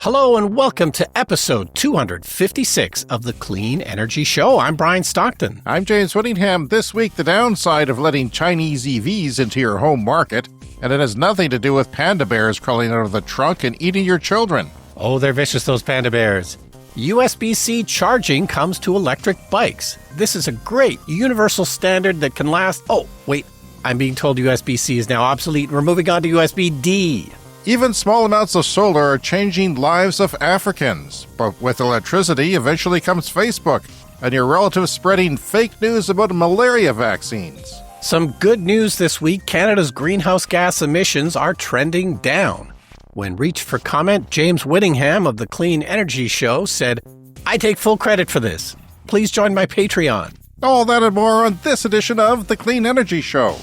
Hello and welcome to episode 256 of the Clean Energy Show. I'm Brian Stockton. I'm James Whittingham. This week, the downside of letting Chinese EVs into your home market, and it has nothing to do with panda bears crawling out of the trunk and eating your children. Oh, they're vicious, those panda bears. USB-C charging comes to electric bikes. This is a great universal standard that can last... Oh, wait, I'm being told USB-C is now obsolete and we're moving on to USB-D. Even small amounts of solar are changing lives of Africans. But with electricity, eventually comes Facebook, and your relatives spreading fake news about malaria vaccines. Some good news this week. Canada's greenhouse gas emissions are trending down. When reached for comment, James Whittingham of the Clean Energy Show said, "I take full credit for this. Please join my Patreon." All that and more on this edition of the Clean Energy Show.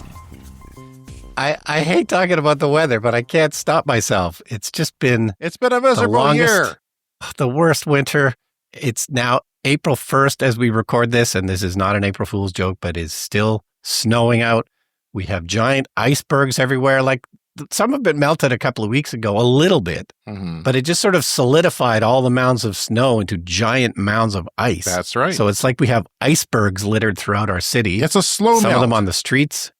I hate talking about the weather, but I can't stop myself. It's been a miserable year. The worst winter. It's now April 1st as we record this, and this is not an April Fool's joke, but it's still snowing out. We have giant icebergs everywhere. Like some have been melted a couple of weeks ago, a little bit, but it just sort of solidified all the mounds of snow into giant mounds of ice. That's right. So it's like we have icebergs littered throughout our city. It's a slow melt. Some of them on the streets.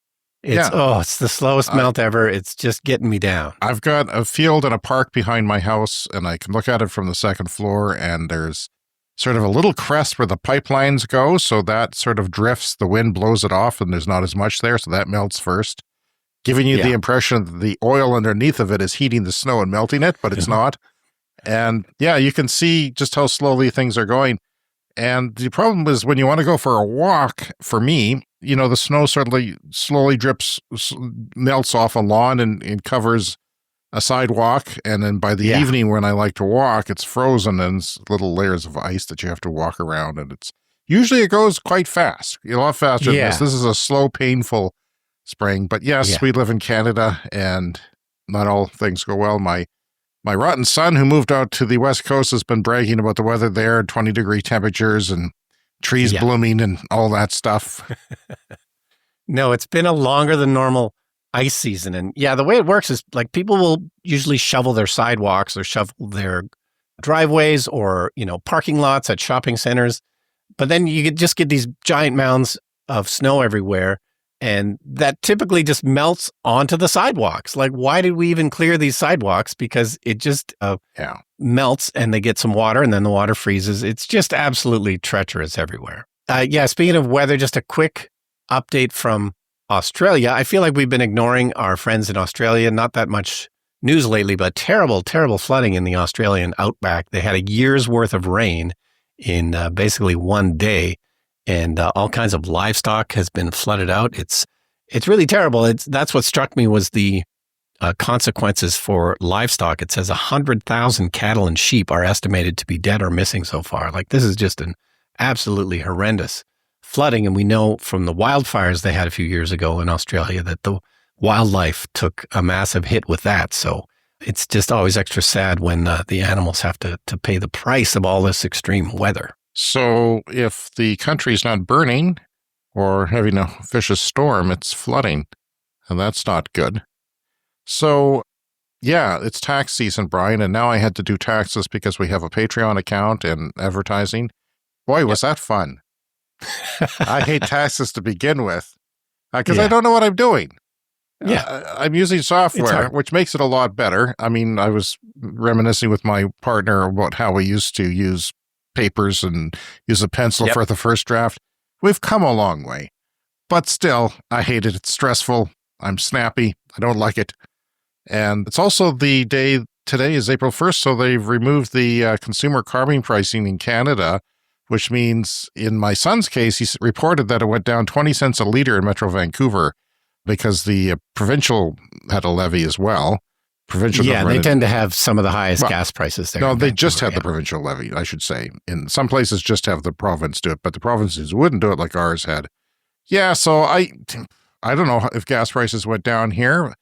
It's the slowest melt ever. It's just getting me down. I've got a field and a park behind my house, and I can look at it from the second floor, and there's sort of a little crest where the pipelines go, so that sort of drifts. The wind blows it off, and there's not as much there, so that melts first, giving you the impression that the oil underneath of it is heating the snow and melting it, but it's not. And yeah, you can see just how slowly things are going. And the problem is when you want to go for a walk, for me, you know, the snow slowly drips, melts off a lawn and covers a sidewalk. And then by the evening when I like to walk, it's frozen and it's little layers of ice that you have to walk around. And usually it goes quite fast, a lot faster than this. This is a slow, painful spring. But yes, we live in Canada and not all things go well. My rotten son, who moved out to the West Coast, has been bragging about the weather there, 20-degree temperatures and trees blooming and all that stuff. No, it's been a longer than normal ice season. And the way it works is like people will usually shovel their sidewalks or shovel their driveways or, parking lots at shopping centers. But then you just get these giant mounds of snow everywhere. And that typically just melts onto the sidewalks. Like, why did we even clear these sidewalks? Because it just melts and they get some water and then the water freezes. It's just absolutely treacherous everywhere. Speaking of weather, just a quick update from Australia. I feel like we've been ignoring our friends in Australia. Not that much news lately, but terrible, terrible flooding in the Australian outback. They had a year's worth of rain in basically one day. And all kinds of livestock has been flooded out. It's really terrible. That's what struck me was the consequences for livestock. It says 100,000 cattle and sheep are estimated to be dead or missing so far. Like, this is just an absolutely horrendous flooding. And we know from the wildfires they had a few years ago in Australia that the wildlife took a massive hit with that. So it's just always extra sad when the animals have to pay the price of all this extreme weather. So if the country's not burning or having a vicious storm, it's flooding, and that's not good. So, it's tax season, Brian, and now I had to do taxes because we have a Patreon account and advertising. Boy, was that fun. I hate taxes to begin with because I don't know what I'm doing. I'm using software, which makes it a lot better. I mean, I was reminiscing with my partner about how we used to use papers and use a pencil for the first draft. We've come a long way, but still, I hate it. It's stressful. I'm snappy. I don't like it. And it's also the day, today is April 1st, so they've removed the consumer carbon pricing in Canada, which means in my son's case, he reported that it went down 20 cents a liter in Metro Vancouver because the provincial had a levy as well. Provincial they tend to have some of the highest gas prices there. No, they just had the provincial levy, I should say. In some places, just have the province do it, but the provinces wouldn't do it like ours had. Yeah, so I don't know if gas prices went down here,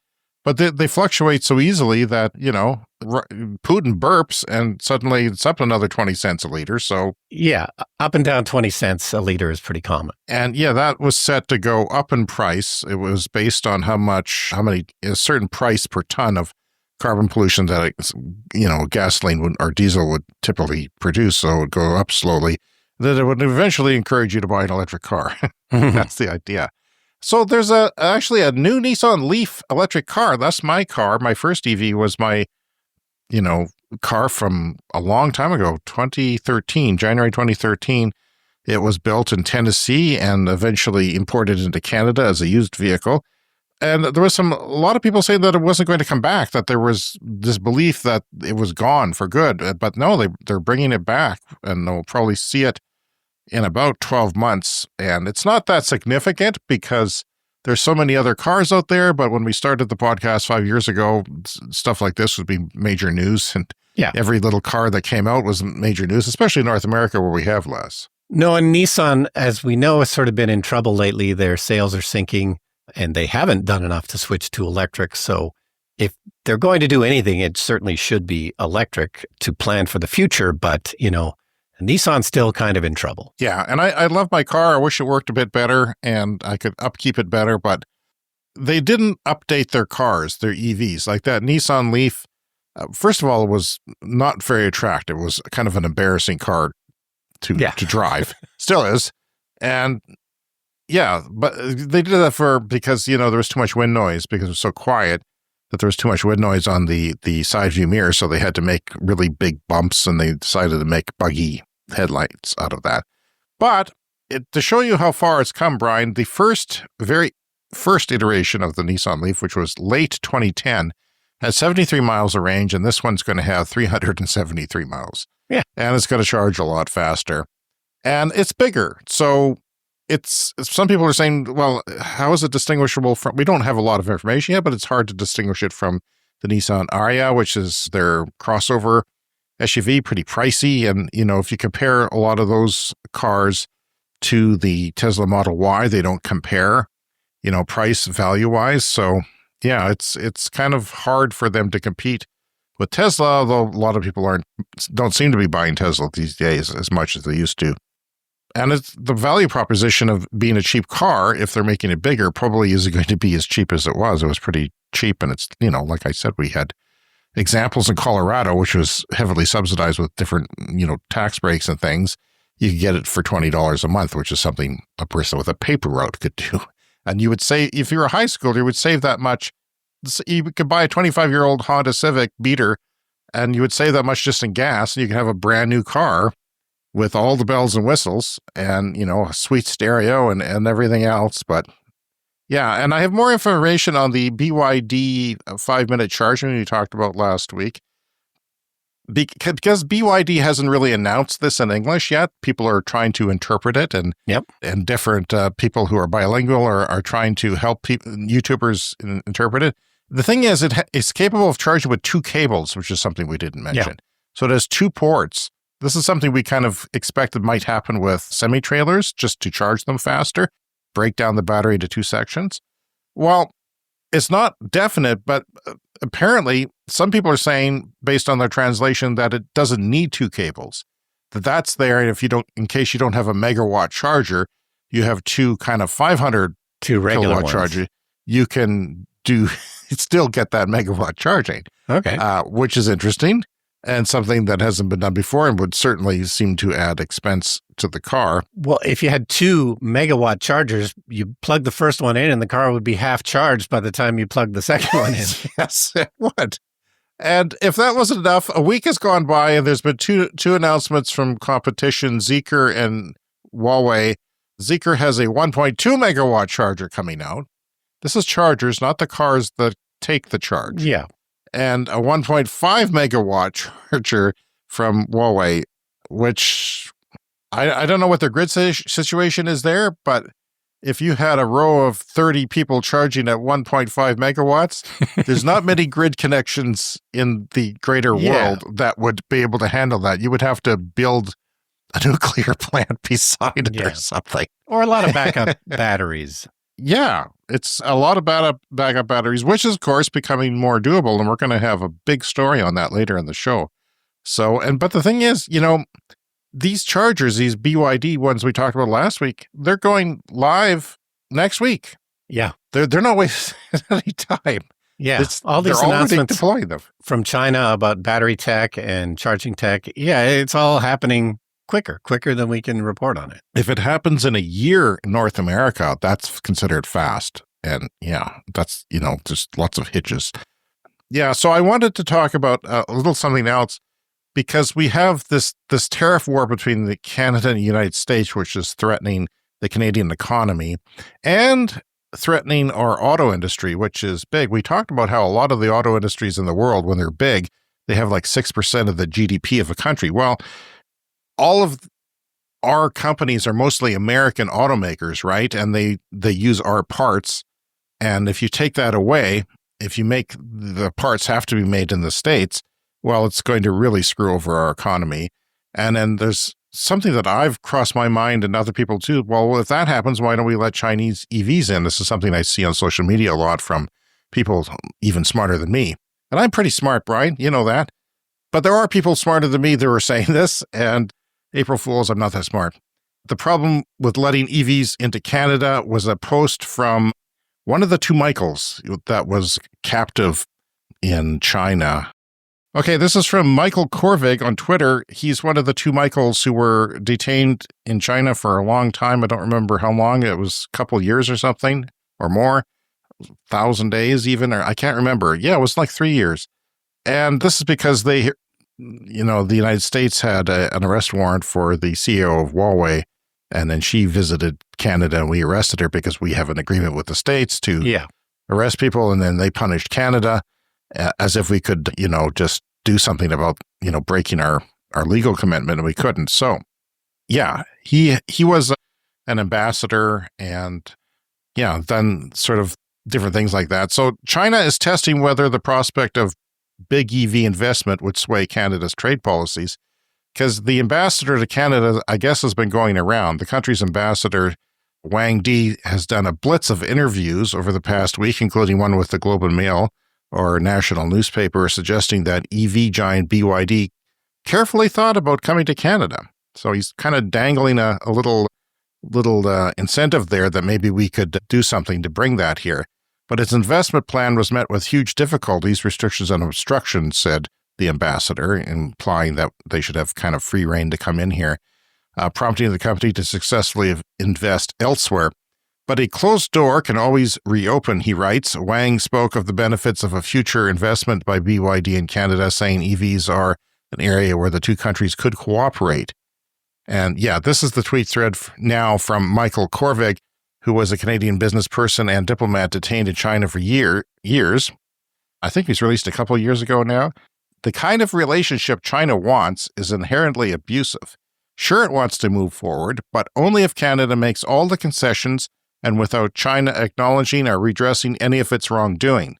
but they fluctuate so easily that, Putin burps and suddenly it's up another 20 cents a liter. So up and down 20 cents a liter is pretty common. And that was set to go up in price. It was based on a certain price per ton of carbon pollution that, gasoline or diesel would typically produce, so it would go up slowly, that it would eventually encourage you to buy an electric car. That's the idea. So there's actually a new Nissan Leaf electric car. That's my car. My first EV was my, car from a long time ago, 2013, January 2013. It was built in Tennessee and eventually imported into Canada as a used vehicle. And there was a lot of people saying that it wasn't going to come back, that there was this belief that it was gone for good. But no, they're bringing it back, and they'll probably see it in about 12 months. And it's not that significant because there's so many other cars out there. But when we started the podcast 5 years ago, stuff like this would be major news. And every little car that came out was major news, especially in North America where we have less. No, and Nissan, as we know, has sort of been in trouble lately. Their sales are sinking, and they haven't done enough to switch to electric. So if they're going to do anything, it certainly should be electric to plan for the future. But, Nissan's still kind of in trouble. Yeah, and I love my car. I wish it worked a bit better and I could upkeep it better, but they didn't update their cars, their EVs. Like that Nissan Leaf, first of all, it was not very attractive. It was kind of an embarrassing car to drive. Still is. And but they did that because, there was too much wind noise because it was so quiet that there was too much wind noise on the side view mirror. So they had to make really big bumps, and they decided to make buggy headlights out of that. But to show you how far it's come, Brian, the very first iteration of the Nissan Leaf, which was late 2010, has 73 miles of range, and this one's going to have 373 miles. Yeah. And it's going to charge a lot faster. And it's bigger. So some people are saying, well, how is it distinguishable from, we don't have a lot of information yet, but it's hard to distinguish it from the Nissan Ariya, which is their crossover SUV, pretty pricey. And, if you compare a lot of those cars to the Tesla Model Y, they don't compare, price value wise. So yeah, it's kind of hard for them to compete with Tesla, although a lot of people don't seem to be buying Tesla these days as much as they used to. And it's the value proposition of being a cheap car, if they're making it bigger, probably isn't going to be as cheap as it was. It was pretty cheap. And it's, like I said, we had examples in Colorado, which was heavily subsidized with different, tax breaks and things. You could get it for $20 a month, which is something a person with a paper route could do. And you would say, if you're a high schooler, you would save that much. You could buy a 25-year-old Honda Civic beater, and you would save that much just in gas, and you could have a brand new car with all the bells and whistles and, a sweet stereo and everything else. But yeah, and I have more information on the BYD 5-minute charging we talked about last week. Because BYD hasn't really announced this in English yet, people are trying to interpret it, and different people who are bilingual are trying to help YouTubers interpret it. The thing is, it's capable of charging with 2 cables, which is something we didn't mention. Yeah. So it has 2 ports. This is something we kind of expected might happen with semi-trailers, just to charge them faster, break down the battery into 2 sections. Well, it's not definite, but apparently some people are saying, based on their translation, that it doesn't need 2 cables. That's there, and in case you don't have a megawatt charger, you have 2 kind of 500 regular kilowatt charger. You can still get that megawatt charging. Okay, which is interesting. And something that hasn't been done before and would certainly seem to add expense to the car. Well, if you had 2 megawatt chargers, you plug the first one in and the car would be half charged by the time you plug the second one in. Yes, it would. And if that wasn't enough, a week has gone by and there's been two announcements from competition, Zeekr and Huawei. Zeekr has a 1.2 megawatt charger coming out. This is chargers, not the cars that take the charge. Yeah. And a 1.5 megawatt charger from Huawei, which I don't know what their grid situation is there, but if you had a row of 30 people charging at 1.5 megawatts, there's not many grid connections in the greater world that would be able to handle that. You would have to build a nuclear plant beside it or something. Or a lot of backup batteries. Yeah, it's a lot of backup batteries, which is, of course, becoming more doable, and we're going to have a big story on that later in the show. But the thing is, these chargers, these BYD ones we talked about last week, they're going live next week. Yeah. They're not wasting any time. Yeah. All They're these already announcements deploying them. from China about battery tech and charging tech. Yeah, it's all happening quicker than we can report on it. If it happens in a year in North America, that's considered fast. And yeah, that's, just lots of hitches. Yeah, so I wanted to talk about a little something else because we have this tariff war between Canada and the United States, which is threatening the Canadian economy and threatening our auto industry, which is big. We talked about how a lot of the auto industries in the world, when they're big, they have like 6% of the GDP of a country. Well, all of our companies are mostly American automakers, right? And they use our parts. And if you take that away, if you make the parts have to be made in the States, well, it's going to really screw over our economy. And then there's something that I've crossed my mind and other people too. Well, if that happens, why don't we let Chinese EVs in? This is something I see on social media a lot from people even smarter than me. And I'm pretty smart, Brian, you know that. But there are people smarter than me that are saying this, and April Fools, I'm not that smart. The problem with letting EVs into Canada was a post from one of the two Michaels that was captive in China. Okay, this is from Michael Korvig on Twitter. He's one of the two Michaels who were detained in China for a long time. I don't remember how long. It was a couple years or something, or more, 1,000 days even, or I can't remember. Yeah, it was like 3 years. And this is because the United States had an arrest warrant for the CEO of Huawei, and then she visited Canada, and we arrested her because we have an agreement with the States to arrest people, and then they punished Canada as if we could, just do something about, breaking our legal commitment, and we couldn't. So, yeah, he was an ambassador and, done sort of different things like that. So China is testing whether the prospect of big EV investment would sway Canada's trade policies, because the ambassador to Canada, I guess, has been going around. The country's ambassador, Wang Di, has done a blitz of interviews over the past week, including one with the Globe and Mail, or national newspaper, suggesting that EV giant BYD carefully thought about coming to Canada. So he's kind of dangling a little incentive there that maybe we could do something to bring that here. But its investment plan was met with huge difficulties, restrictions, and obstructions, said the ambassador, implying that they should have kind of free rein to come in here, prompting the company to successfully invest elsewhere. But a closed door can always reopen, he writes. Wang spoke of the benefits of a future investment by BYD in Canada, saying EVs are an area where the two countries could cooperate. And yeah, this is the tweet thread now from Michael Korvig, who was a Canadian business person and diplomat detained in China for years. I think he's released a couple of years ago now. The kind of relationship China wants is inherently abusive. Sure, it wants to move forward, but only if Canada makes all the concessions and without China acknowledging or redressing any of its wrongdoing.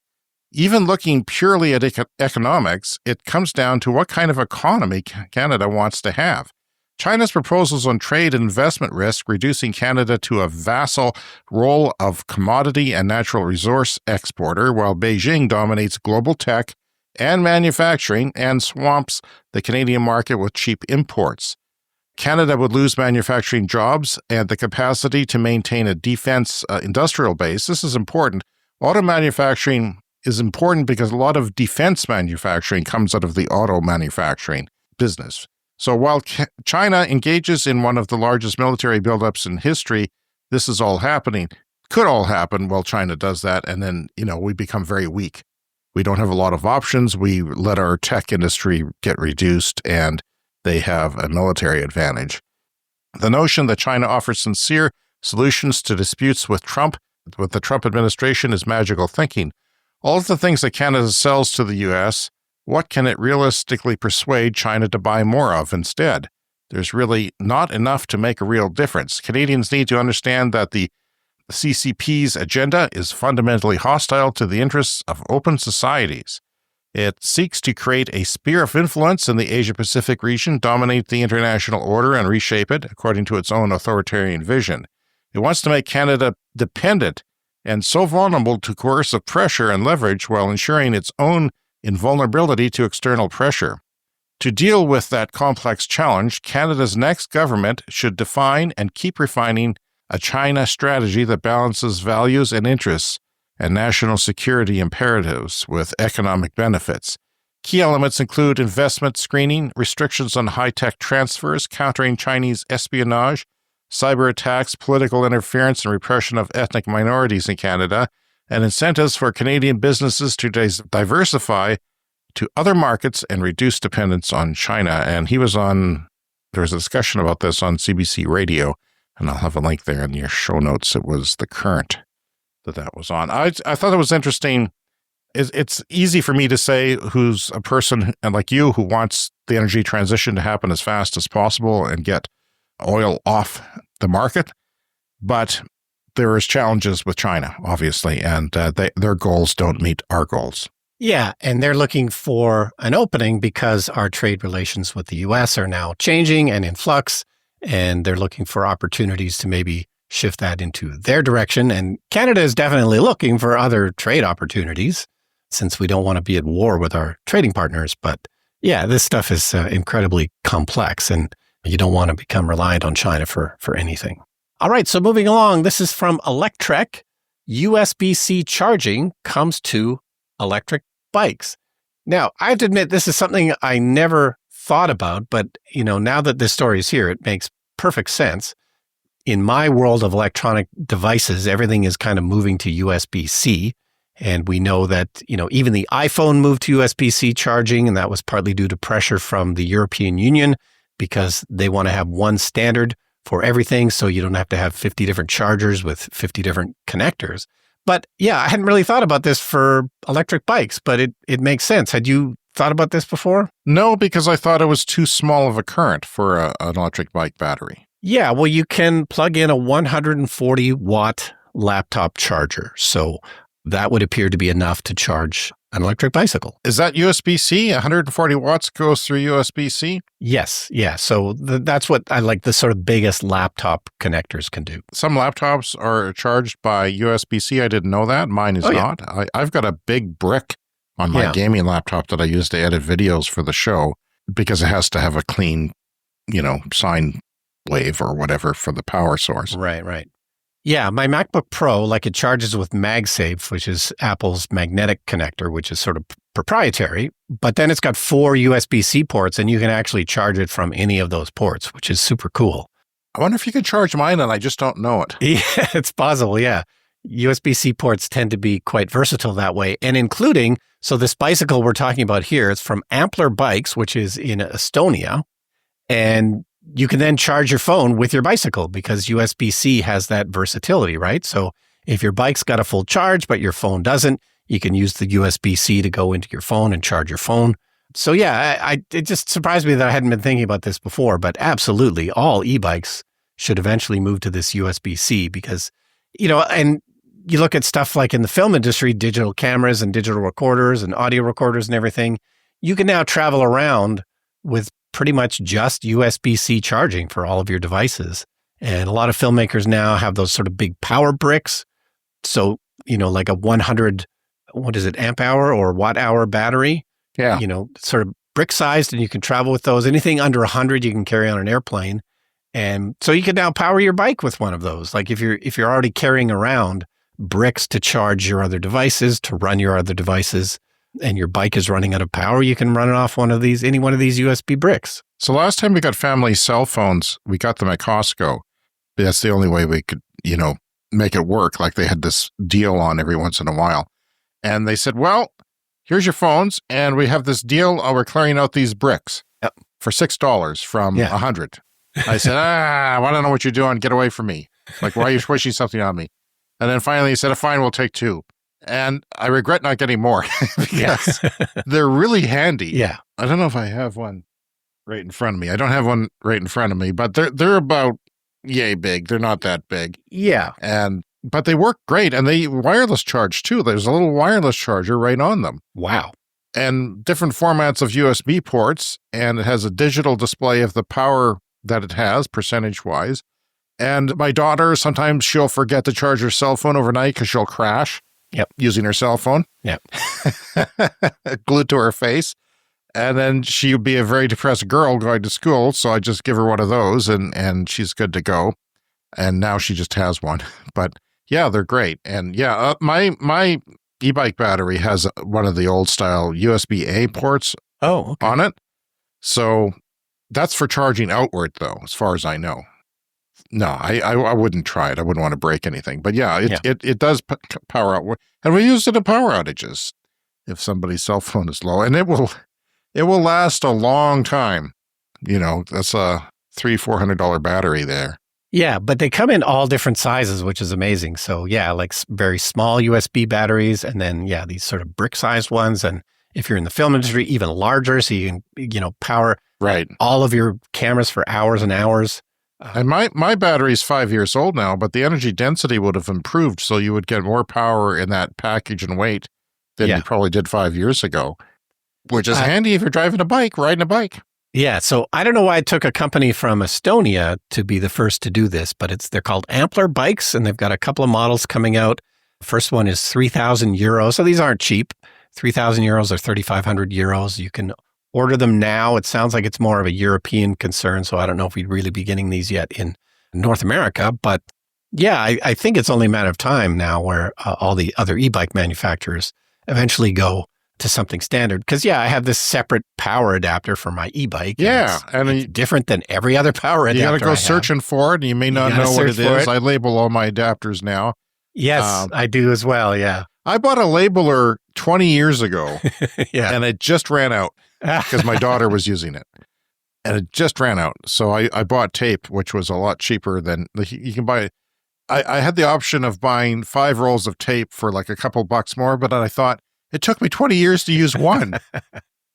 Even looking purely at economics, it comes down to what kind of economy Canada wants to have. China's proposals on trade and investment risk, reducing Canada to a vassal role of commodity and natural resource exporter, while Beijing dominates global tech and manufacturing and swamps the Canadian market with cheap imports. Canada would lose manufacturing jobs and the capacity to maintain a defense industrial base. This is important. Auto manufacturing is important because a lot of defense manufacturing comes out of the auto manufacturing business. So while China engages in one of the largest military buildups in history, this is all happening. Could all happen while China does that, and then, we become very weak. We don't have a lot of options. We let our tech industry get reduced, and they have a military advantage. The notion that China offers sincere solutions to disputes with the Trump administration, is magical thinking. All of the things that Canada sells to the U.S., what can it realistically persuade China to buy more of instead? There's really not enough to make a real difference. Canadians need to understand that the CCP's agenda is fundamentally hostile to the interests of open societies. It seeks to create a sphere of influence in the Asia-Pacific region, dominate the international order, and reshape it according to its own authoritarian vision. It wants to make Canada dependent and so vulnerable to coercive pressure and leverage while ensuring its own invulnerability to external pressure. To deal with that complex challenge, Canada's next government should define and keep refining a China strategy that balances values and interests and national security imperatives with economic benefits. Key elements include investment screening, restrictions on high-tech transfers, countering Chinese espionage, cyber attacks, political interference, and repression of ethnic minorities in Canada, and incentives for Canadian businesses to diversify to other markets and reduce dependence on China. And there was a discussion about this on CBC Radio, and I'll have a link there in your show notes. It was The Current that was on. I thought it was interesting. It's easy for me to say, who's a person and like you who wants the energy transition to happen as fast as possible and get oil off the market. But there is challenges with China, obviously, and their goals don't meet our goals. Yeah, and they're looking for an opening because our trade relations with the U.S. are now changing and in flux, and they're looking for opportunities to maybe shift that into their direction. And Canada is definitely looking for other trade opportunities since we don't want to be at war with our trading partners. But yeah, this stuff is incredibly complex, and you don't want to become reliant on China for anything. All right, so moving along, this is from Electrek. USB-C charging comes to electric bikes. Now, I have to admit, this is something I never thought about, but now that this story is here, it makes perfect sense. In my world of electronic devices, everything is kind of moving to USB-C. And we know that, even the iPhone moved to USB-C charging, and that was partly due to pressure from the European Union because they want to have one standard for everything, so you don't have to have 50 different chargers with 50 different connectors. But yeah, I hadn't really thought about this for electric bikes, but it makes sense. Had you thought about this before? No, because I thought it was too small of a current for an electric bike battery. Yeah, well, you can plug in a 140-watt laptop charger. So that would appear to be enough to charge an electric bicycle. Is that USB-C? 140 watts goes through USB-C? Yes. Yeah. So that's what I like, the sort of biggest laptop connectors can do. Some laptops are charged by USB-C. I didn't know that. Mine is not. I've got a big brick on my gaming laptop that I use to edit videos for the show because it has to have a clean, sine wave or whatever for the power source. Right. Yeah, my MacBook Pro, it charges with MagSafe, which is Apple's magnetic connector, which is sort of proprietary. But then it's got 4 USB-C ports, and you can actually charge it from any of those ports, which is super cool. I wonder if you could charge mine, and I just don't know it. Yeah, it's possible, yeah. USB-C ports tend to be quite versatile that way, and including, so this bicycle we're talking about here, it's from Ampler Bikes, which is in Estonia, and you can then charge your phone with your bicycle because USB-C has that versatility, right? So if your bike's got a full charge, but your phone doesn't, you can use the USB-C to go into your phone and charge your phone. So yeah, it just surprised me that I hadn't been thinking about this before, but absolutely all e-bikes should eventually move to this USB-C because, and you look at stuff like in the film industry, digital cameras and digital recorders and audio recorders and everything, you can now travel around with pretty much just USB-C charging for all of your devices. And a lot of filmmakers now have those sort of big power bricks. So, like a 100, amp hour or watt hour battery, sort of brick sized, and you can travel with those. Anything under 100, you can carry on an airplane. And so you can now power your bike with one of those. Like if you're already carrying around bricks to charge your other devices, to run your other devices, and your bike is running out of power, you can run it off any one of these USB bricks. So last time we got family cell phones, we got them at Costco. That's the only way we could, make it work. Like they had this deal on every once in a while. And they said, well, here's your phones, and we have this deal. We're clearing out these bricks for $6 from $100. I said, I don't know what you're doing. Get away from me. Like, why are you squishing something on me? And then finally he said, fine, we'll take 2. And I regret not getting more because they're really handy. Yeah. I don't know if I have one right in front of me. I don't have one right in front of me, but they're about yay big. They're not that big. Yeah. But they work great, and they wireless charge too. There's a little wireless charger right on them. Wow. And different formats of USB ports, and it has a digital display of the power that it has percentage-wise. And my daughter, sometimes she'll forget to charge her cell phone overnight because she'll crash. Yep. Using her cell phone. Yep. Glued to her face. And then she would be a very depressed girl going to school. So I just give her one of those and she's good to go. And now she just has one. But Yeah, they're great. And yeah, my e-bike battery has one of the old style USB-A ports Oh, okay. on it. So that's for charging outward, though, as far as I know. No, I wouldn't try it. I wouldn't want to break anything. But yeah, it does power out. And we use it in power outages if somebody's cell phone is low. And it will last a long time. That's a $300-400 battery there. Yeah, but they come in all different sizes, which is amazing. So yeah, like very small USB batteries, and then yeah, these sort of brick-sized ones. And if you're in the film industry, even larger, so you can power all of your cameras for hours and hours. And my battery's 5 years old now, but the energy density would have improved, so you would get more power in that package and weight than you probably did 5 years ago, which is handy if you're riding a bike. Yeah, so I don't know why I took a company from Estonia to be the first to do this, but they're called Ampler bikes, and they've got a couple of models coming out. First one is 3,000 euros, so these aren't cheap. 3,000 euros or 3,500 euros. You can order them now. It sounds like it's more of a European concern, so I don't know if we'd really be getting these yet in North America. But yeah, I think it's only a matter of time now where all the other e-bike manufacturers eventually go to something standard. Because yeah, I have this separate power adapter for my e-bike. Yeah, and it's different than every other power adapter. You got to go searching for it, and you may not know what it is. I label all my adapters now. Yes, I do as well. Yeah, I bought a labeler 20 years ago, and it just ran out because my daughter was using it, and it just ran out. So I bought tape, which was a lot cheaper than you can buy. I had the option of buying 5 rolls of tape for like a couple bucks more, but I thought it took me 20 years to use one.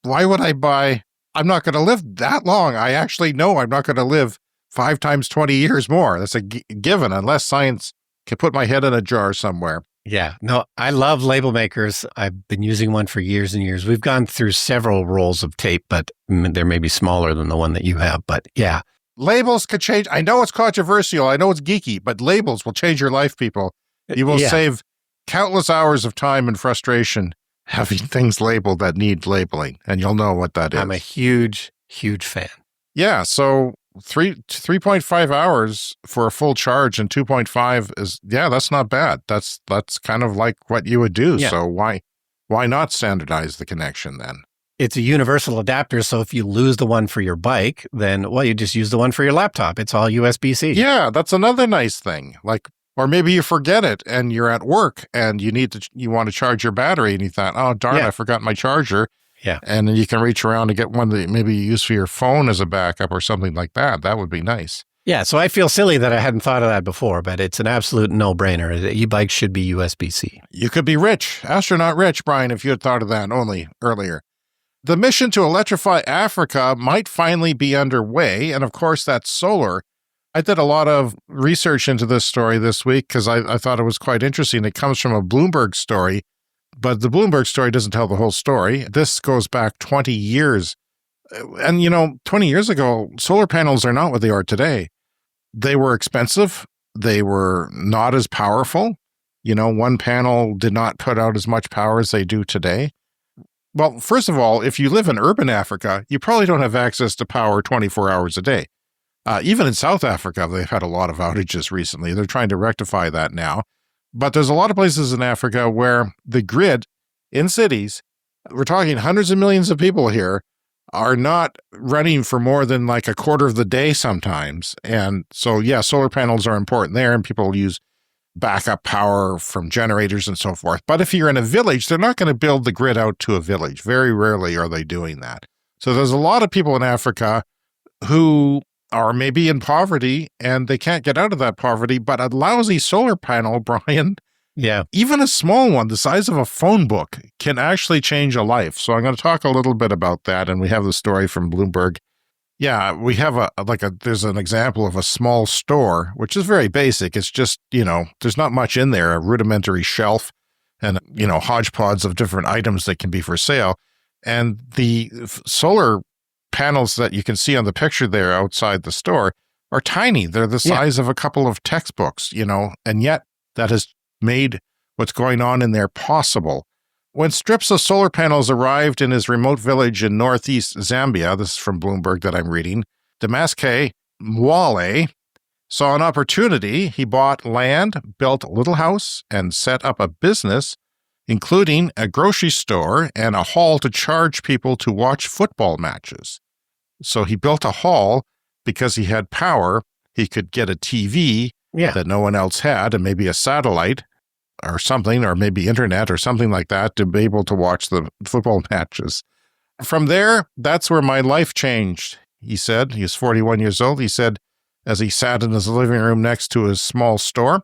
Why would I buy? I'm not going to live that long. I actually know I'm not going to live 5 times 20 years more. That's a given, unless science can put my head in a jar somewhere. Yeah, no, I love label makers. I've been using one for years and years. We've gone through several rolls of tape, but they're maybe smaller than the one that you have. But yeah. Labels could change. I know it's controversial. I know it's geeky, but labels will change your life, people. You will save countless hours of time and frustration having things labeled that need labeling, and you'll know what that is. I'm a huge, huge fan. Yeah, so 3.5 hours for a full charge, and 2.5 is, that's not bad. That's kind of like what you would do. Yeah. So why not standardize the connection then? It's a universal adapter, so if you lose the one for your bike, then you just use the one for your laptop. It's all USB-C. Yeah, that's another nice thing. Or maybe you forget it and you're at work and you want to charge your battery and you thought, oh darn, I forgot my charger. Yeah. And then you can reach around and get one that maybe you use for your phone as a backup or something like that. That would be nice. Yeah, so I feel silly that I hadn't thought of that before, but it's an absolute no-brainer. The e-bike should be USB-C. You could be rich, astronaut rich, Brian, if you had thought of that only earlier. The mission to electrify Africa might finally be underway, and of course that's solar. I did a lot of research into this story this week because I thought it was quite interesting. It comes from a Bloomberg story, but the Bloomberg story doesn't tell the whole story. This goes back 20 years. And, 20 years ago, solar panels are not what they are today. They were expensive. They were not as powerful. One panel did not put out as much power as they do today. Well, first of all, if you live in urban Africa, you probably don't have access to power 24 hours a day. Even in South Africa, they've had a lot of outages recently. They're trying to rectify that now. But there's a lot of places in Africa where the grid in cities, we're talking hundreds of millions of people here, are not running for more than like a quarter of the day sometimes. And so, solar panels are important there, and people use backup power from generators and so forth. But if you're in a village, they're not going to build the grid out to a village. Very rarely are they doing that. So there's a lot of people in Africa who are maybe in poverty and they can't get out of that poverty, but a lousy solar panel, Brian, even a small one, the size of a phone book, can actually change a life. So I'm going to talk a little bit about that. And we have the story from Bloomberg. Yeah, we have there's an example of a small store, which is very basic. It's just, there's not much in there, a rudimentary shelf and, hodgepodge of different items that can be for sale. And the solar panels that you can see on the picture there outside the store are tiny. They're the size of a couple of textbooks, and yet that has made what's going on in there possible. When strips of solar panels arrived in his remote village in northeast Zambia, this is from Bloomberg that I'm reading, Damaske Mwale, Saw an opportunity. He bought land, built a little house, and set up a business, including a grocery store and a hall to charge people to watch football matches. So he built a hall because he had power. He could get a TV that no one else had, and maybe a satellite or something, or maybe internet or something like that to be able to watch the football matches. From there, that's where my life changed, he said. He was 41 years old. He said, as he sat in his living room next to his small store,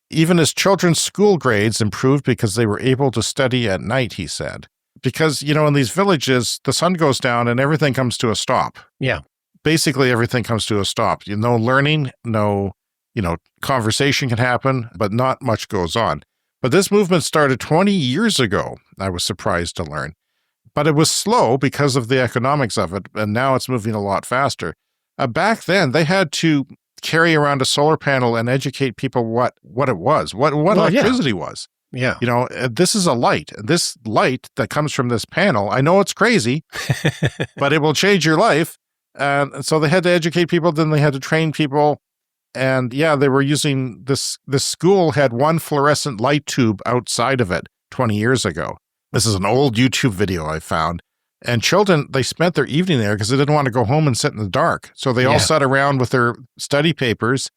even his children's school grades improved because they were able to study at night, he said. Because, in these villages, the sun goes down and everything comes to a stop. Yeah. Basically, everything comes to a stop. No learning, no, conversation can happen, but not much goes on. But this movement started 20 years ago, I was surprised to learn. But it was slow because of the economics of it, and now it's moving a lot faster. Back then, they had to carry around a solar panel and educate people what it was, what electricity was. Yeah. This is a light. This light that comes from this panel, I know it's crazy, but it will change your life. And so they had to educate people, then they had to train people. And they were using this school had one fluorescent light tube outside of it 20 years ago. This is an old YouTube video I found. And children, they spent their evening there because they didn't want to go home and sit in the dark. So they all sat around with their study papers.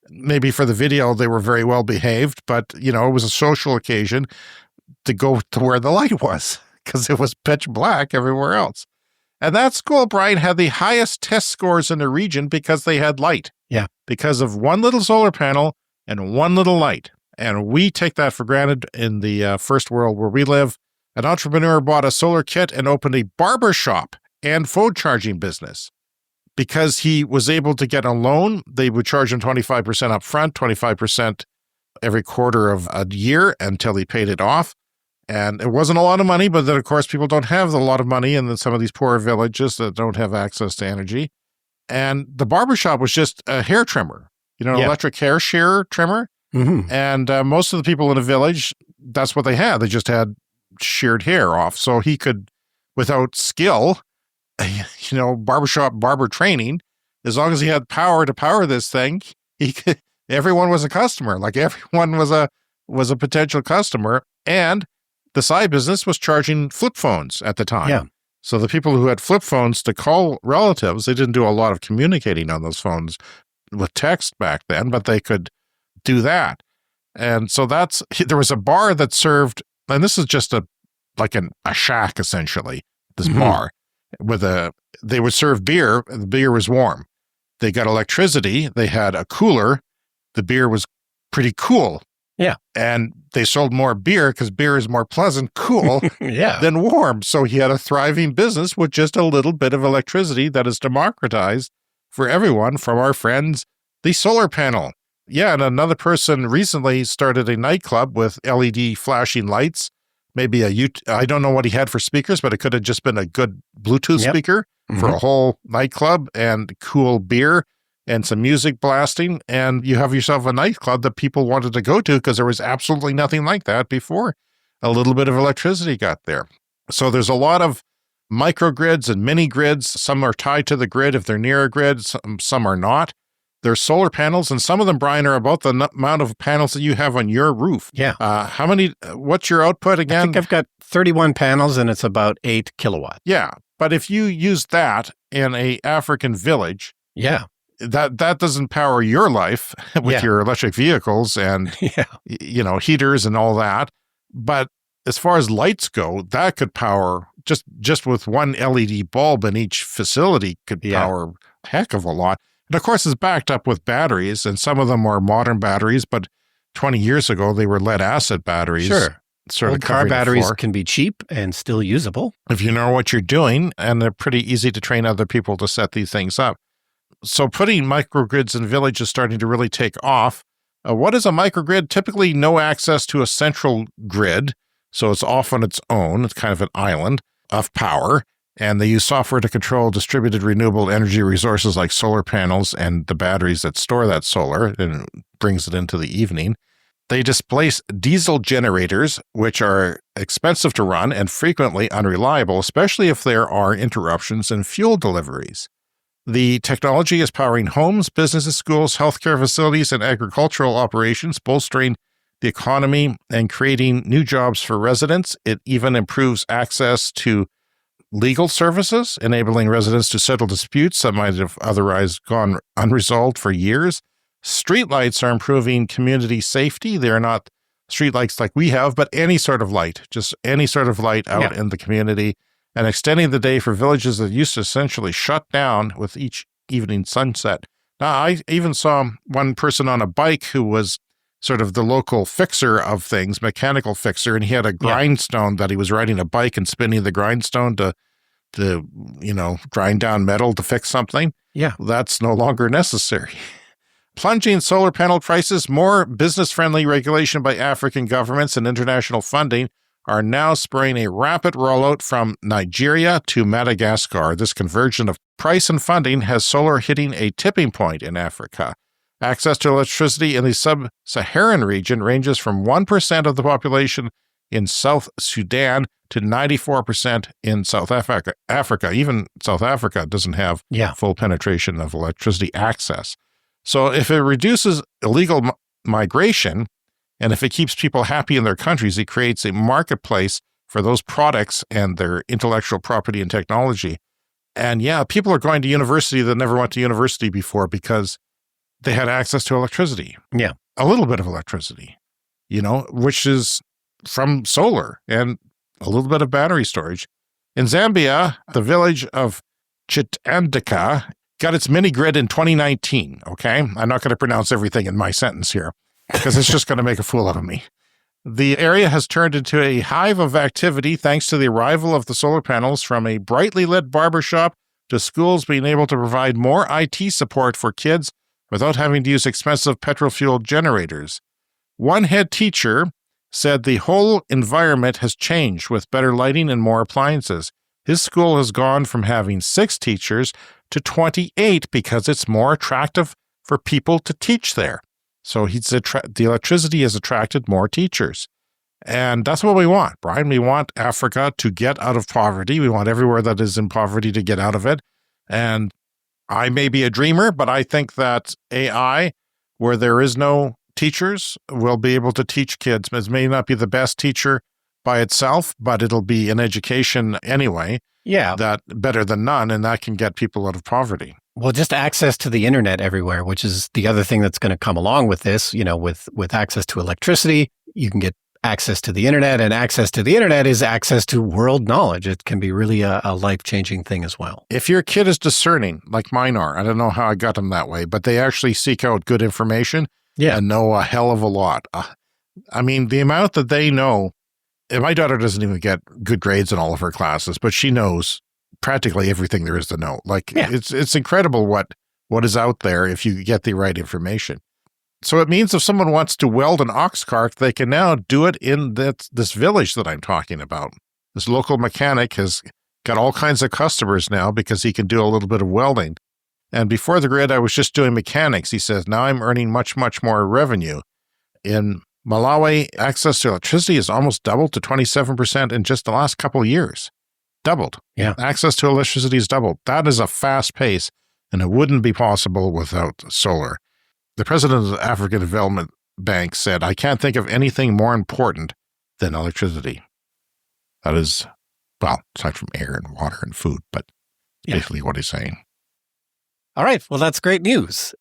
Maybe for the video, they were very well behaved, but, it was a social occasion to go to where the light was because it was pitch black everywhere else. And that school, Brian, had the highest test scores in the region because they had light. Yeah. Because of one little solar panel and one little light. And we take that for granted in the first world where we live. An entrepreneur bought a solar kit and opened a barber shop and phone charging business. Because he was able to get a loan, they would charge him 25% up front, 25% every quarter of a year until he paid it off. And it wasn't a lot of money, but then, of course, people don't have a lot of money in some of these poor villages that don't have access to energy. And the barbershop was just a hair trimmer, electric hair shearer trimmer. Mm-hmm. And most of the people in the village, that's what they had. They just had sheared hair off. So he could, without skill, barber training, as long as he had power to power this thing, everyone was a customer. Like everyone was a potential customer. And the side business was charging flip phones at the time. Yeah. So the people who had flip phones to call relatives, they didn't do a lot of communicating on those phones with text back then, but they could do that. And so there was a bar that served, and this is just a shack essentially, this bar they would serve beer, and the beer was warm. They got electricity, they had a cooler, the beer was pretty cool. Yeah. And they sold more beer because beer is more pleasant, cool than warm. So he had a thriving business with just a little bit of electricity that is democratized for everyone from our friends, the solar panel. Yeah, and another person recently started a nightclub with LED flashing lights, maybe I don't know what he had for speakers, but it could have just been a good Bluetooth speaker for a whole nightclub and cool beer and some music blasting, and you have yourself a nightclub that people wanted to go to because there was absolutely nothing like that before a little bit of electricity got there. So there's a lot of microgrids and mini grids. Some are tied to the grid if they're near a grid, some are not. There's solar panels, and some of them, Brian, are about the amount of panels that you have on your roof. Yeah. What's your output again? I think I've got 31 panels, and it's about 8 kilowatts. Yeah, but if you use that in a African village, that doesn't power your life with your electric vehicles and heaters and all that. But as far as lights go, that could power just with one LED bulb in each facility could power a heck of a lot. And of course, it's backed up with batteries, and some of them are modern batteries, but 20 years ago, they were lead acid batteries. Sure. Old car batteries can be cheap and still usable. If you know what you're doing, and they're pretty easy to train other people to set these things up. So putting microgrids in villages is starting to really take off. What is a microgrid? Typically no access to a central grid, so it's off on its own. It's kind of an island of power, and they use software to control distributed renewable energy resources like solar panels and the batteries that store that solar, and it brings it into the evening. They displace diesel generators, which are expensive to run and frequently unreliable, especially if there are interruptions in fuel deliveries. The technology is powering homes, businesses, schools, healthcare facilities, and agricultural operations, bolstering the economy and creating new jobs for residents. It even improves access to legal services, enabling residents to settle disputes that might have otherwise gone unresolved for years. Streetlights are improving community safety. They're not streetlights like we have, but any sort of light, just any sort of light out in the community, and extending the day for villages that used to essentially shut down with each evening sunset. Now, I even saw one person on a bike who was sort of the local fixer of things, mechanical fixer, and he had a grindstone that he was riding a bike and spinning the grindstone to grind down metal to fix something. Yeah. That's no longer necessary. Plunging solar panel prices, more business-friendly regulation by African governments and international funding are now spurring a rapid rollout from Nigeria to Madagascar. This convergence of price and funding has solar hitting a tipping point in Africa. Access to electricity in the sub-Saharan region ranges from 1% of the population in South Sudan to 94% in South Africa. Even South Africa doesn't have full penetration of electricity access. So if it reduces illegal migration, and if it keeps people happy in their countries, it creates a marketplace for those products and their intellectual property and technology. And people are going to university that never went to university before because they had access to electricity. Yeah. A little bit of electricity, which is from solar and a little bit of battery storage. In Zambia, the village of Chitandika got its mini grid in 2019. Okay. I'm not going to pronounce everything in my sentence here because it's just going to make a fool out of me. The area has turned into a hive of activity thanks to the arrival of the solar panels, from a brightly lit barbershop to schools being able to provide more IT support for kids without having to use expensive petrol-fueled generators. One head teacher said the whole environment has changed with better lighting and more appliances. His school has gone from having 6 teachers to 28 because it's more attractive for people to teach there. So the electricity has attracted more teachers. And that's what we want, Brian. We want Africa to get out of poverty. We want everywhere that is in poverty to get out of it. And I may be a dreamer, but I think that AI, where there is no teachers, will be able to teach kids. It may not be the best teacher by itself, but it'll be an education anyway. Yeah. That better than none, and that can get people out of poverty. Well, just access to the internet everywhere, which is the other thing that's going to come along with this. With access to electricity, you can get access to the internet, and access to the internet is access to world knowledge. It can be really a life-changing thing as well. If your kid is discerning, like mine are, I don't know how I got them that way, but they actually seek out good information and know a hell of a lot. The amount that they know, and my daughter doesn't even get good grades in all of her classes, but she knows practically everything there is to know. It's incredible what is out there if you get the right information. So it means if someone wants to weld an ox cart, they can now do it in this village that I'm talking about. This local mechanic has got all kinds of customers now because he can do a little bit of welding. And before the grid, I was just doing mechanics. He says, now I'm earning much, much more revenue. In Malawi, access to electricity has almost doubled to 27% in just the last couple of years. Doubled. Yeah. Access to electricity is doubled. That is a fast pace, and it wouldn't be possible without solar. The president of the African Development Bank said, I can't think of anything more important than electricity. That is, aside from air and water and food, but basically what he's saying. All right. Well, that's great news.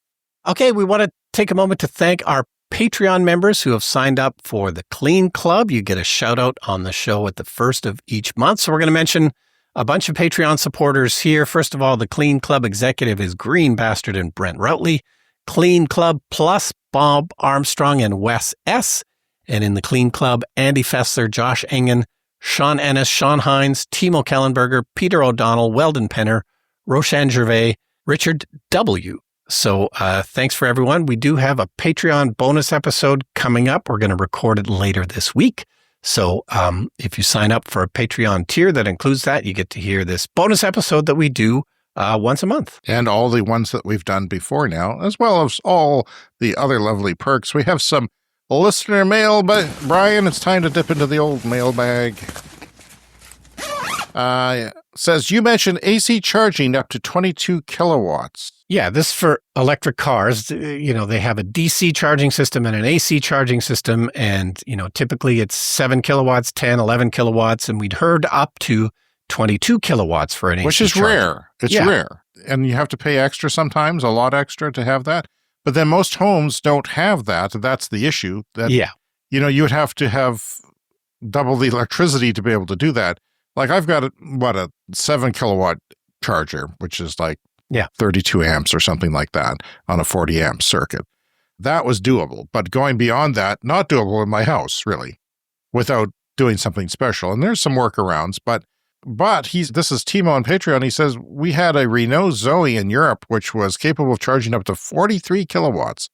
Okay. We want to take a moment to thank our Patreon members who have signed up for the Clean Club. You get a shout out on the show at the first of each month. So we're going to mention a bunch of Patreon supporters here. First of all, the Clean Club executive is Green Bastard and Brent Routley. Clean Club Plus, Bob Armstrong and Wes S. And in the Clean Club, Andy Fessler, Josh Engen, Sean Ennis, Sean Hines, Timo Kellenberger, Peter O'Donnell, Weldon Penner, Roshan Gervais, Richard W. So thanks for everyone. We do have a Patreon bonus episode coming up. We're going to record it later this week. So if you sign up for a Patreon tier that includes that, you get to hear this bonus episode that we do once a month. And all the ones that we've done before now, as well as all the other lovely perks. We have some listener mail, but Brian, it's time to dip into the old mailbag. says, you mentioned AC charging up to 22 kilowatts. Yeah, this for electric cars. They have a DC charging system and an AC charging system. And, typically it's 7 kilowatts, 10, 11 kilowatts. And we'd heard up to 22 kilowatts for an AC Which is charger. rare. It's rare. And you have to pay extra sometimes, a lot extra to have that. But then most homes don't have that. That's the issue. You would have to have double the electricity to be able to do that. Like I've got a 7 kilowatt charger, which is like 32 amps or something like that on a 40 amp circuit. That was doable, but going beyond that, not doable in my house really, without doing something special. And there's some workarounds, but this is Timo on Patreon. He says, we had a Renault Zoe in Europe, which was capable of charging up to 43 kilowatts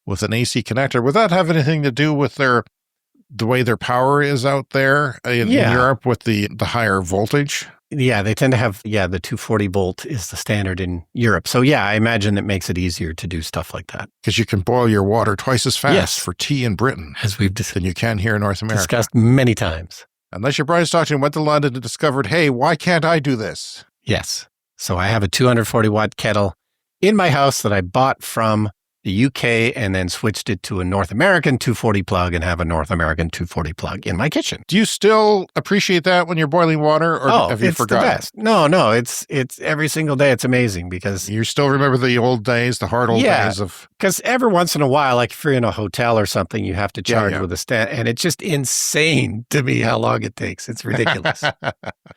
with an AC connector. Would that have anything to do with the way their power is out there in Europe with the higher voltage? Yeah, they tend to have, the 240 volt is the standard in Europe. So I imagine it makes it easier to do stuff like that. Because you can boil your water twice as fast for tea in Britain as we've than you can here in North America. Discussed many times. Unless you're Brian Stockton, went to London and discovered, hey, why can't I do this? Yes. So I have a 240 watt kettle in my house that I bought from the UK and then switched it to a North American 240 plug and have a North American 240 plug in my kitchen. Do you still appreciate that when you're boiling water, or have you forgotten? The best. No, it's every single day. It's amazing because you still remember the old days, the hard old days of. Because every once in a while, like if you're in a hotel or something, you have to charge with a stand, and it's just insane to me how long it takes. It's ridiculous.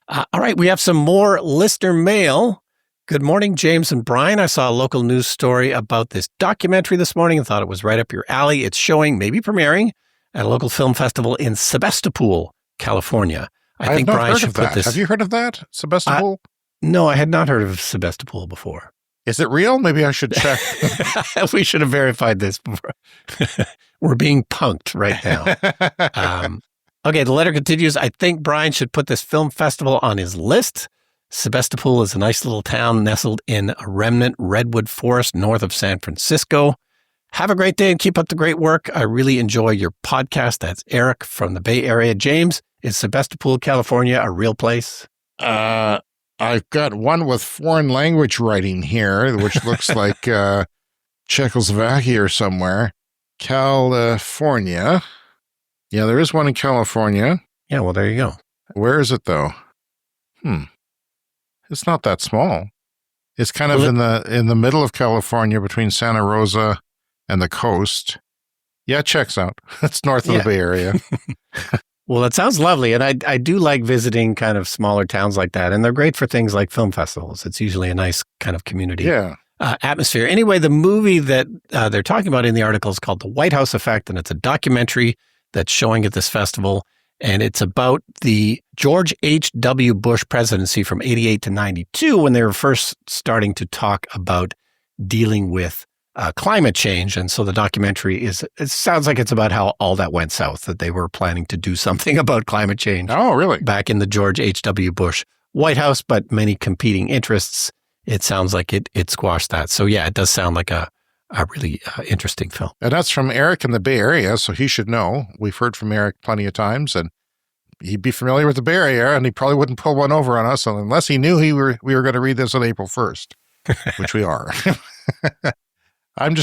All right, we have some more listener mail. Good morning, James and Brian. I saw a local news story about this documentary this morning and thought it was right up your alley. It's showing, maybe premiering, at a local film festival in Sebastopol, California. I think Brian should put this. Have you heard of that, Sebastopol? No, I had not heard of Sebastopol before. Is it real? Maybe I should check. We should have verified this before. We're being punked right now. Okay, the letter continues. I think Brian should put this film festival on his list. Sebastopol is a nice little town nestled in a remnant redwood forest north of San Francisco. Have a great day and keep up the great work. I really enjoy your podcast. That's Eric from the Bay Area. James, is Sebastopol, California a real place? I've got one with foreign language writing here, which looks like Czechoslovakia or somewhere. California. Yeah, there is one in California. Yeah, well, there you go. Where is it, though? It's not that small. It's kind of in the middle of California between Santa Rosa and the coast. Yeah, it checks out. It's north of the Bay Area. Well, it sounds lovely. And I do like visiting kind of smaller towns like that. And they're great for things like film festivals. It's usually a nice kind of community atmosphere. Anyway, the movie that they're talking about in the article is called The White House Effect. And it's a documentary that's showing at this festival. And it's about the George H.W. Bush presidency from 88 to 92 when they were first starting to talk about dealing with climate change. And so the documentary it sounds like it's about how all that went south, that they were planning to do something about climate change. Oh, really? Back in the George H.W. Bush White House, but many competing interests. It sounds like it squashed that. So it does sound like a really interesting film. And that's from Eric in the Bay Area, so he should know. We've heard from Eric plenty of times, and he'd be familiar with the Bay Area, and he probably wouldn't pull one over on us unless he knew we were going to read this on April 1st, which we are. I'm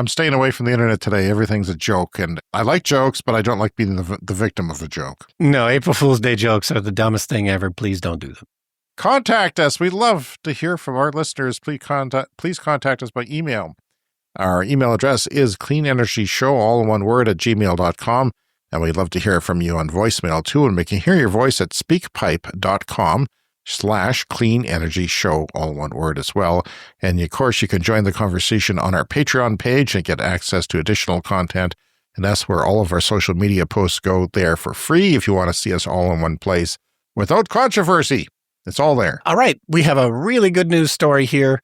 staying away from the internet today. Everything's a joke, and I like jokes, but I don't like being the victim of a joke. No, April Fool's Day jokes are the dumbest thing ever. Please don't do them. Contact us. We'd love to hear from our listeners. Please contact us by email. Our email address is cleanenergyshow, all in one word, @gmail.com. And we'd love to hear from you on voicemail, too. And we can hear your voice at speakpipe.com/cleanenergyshow, all in one word as well. And, of course, you can join the conversation on our Patreon page and get access to additional content. And that's where all of our social media posts go there for free if you want to see us all in one place without controversy. It's all there. All right. We have a really good news story here.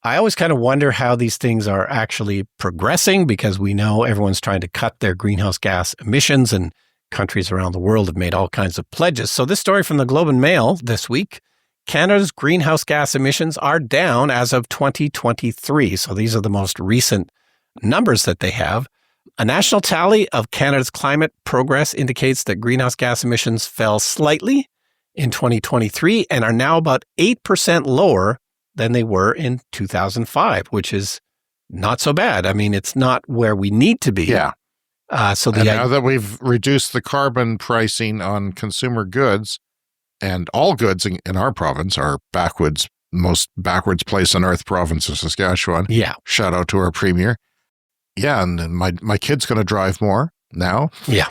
I always kind of wonder how these things are actually progressing because we know everyone's trying to cut their greenhouse gas emissions and countries around the world have made all kinds of pledges. So this story from the Globe and Mail this week, Canada's greenhouse gas emissions are down as of 2023. So these are the most recent numbers that they have. A national tally of Canada's climate progress indicates that greenhouse gas emissions fell slightly in 2023 and are now about 8% lower than they were in 2005, which is not so bad. I mean, it's not where we need to be. Yeah. So now that we've reduced the carbon pricing on consumer goods, and all goods in our province are most backwards place on earth province of Saskatchewan. Yeah. Shout out to our premier. Yeah, and my kid's going to drive more now. Yeah.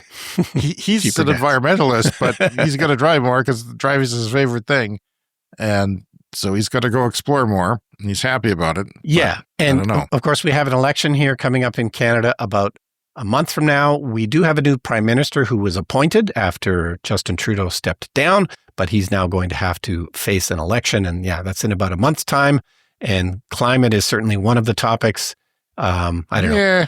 He's an environmentalist, but he's going to drive more because driving is his favorite thing. And so he's got to go explore more, and he's happy about it. Yeah. And of course, we have an election here coming up in Canada about a month from now. We do have a new prime minister who was appointed after Justin Trudeau stepped down, but he's now going to have to face an election. And yeah, that's in about a month's time. And climate is certainly one of the topics. I don't know. Yeah.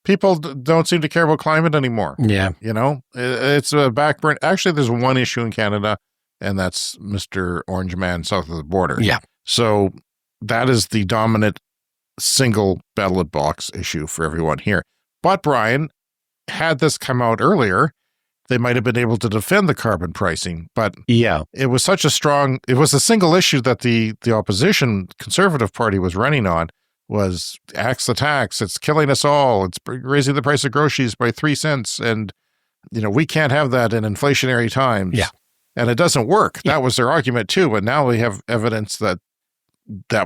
People don't seem to care about climate anymore. Yeah. You know, it's a backburn. Actually, there's one issue in Canada, and that's Mr. Orange Man south of the border. Yeah. So that is the dominant single ballot box issue for everyone here. But Brian, had this come out earlier, they might have been able to defend the carbon pricing. But yeah, it was it was a single issue that the opposition Conservative Party was running on, was axe the tax. It's killing us all. It's raising the price of groceries by 3 cents. And, we can't have that in inflationary times. Yeah. And it doesn't work. Yeah. That was their argument too. But now we have evidence that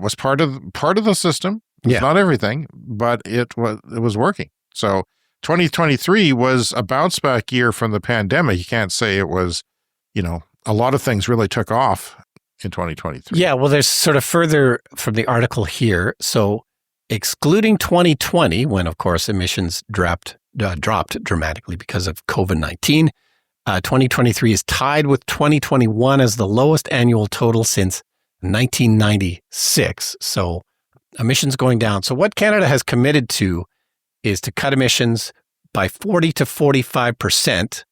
was part of the system. It's not everything, but it was working. So 2023 was a bounce back year from the pandemic. You can't say it was, a lot of things really took off in 2023. Yeah, well, there's sort of further from the article here. So excluding 2020, when, of course, emissions dropped dramatically because of COVID-19, 2023 is tied with 2021 as the lowest annual total since 1996. So emissions going down. So what Canada has committed to is to cut emissions by 40 to 45%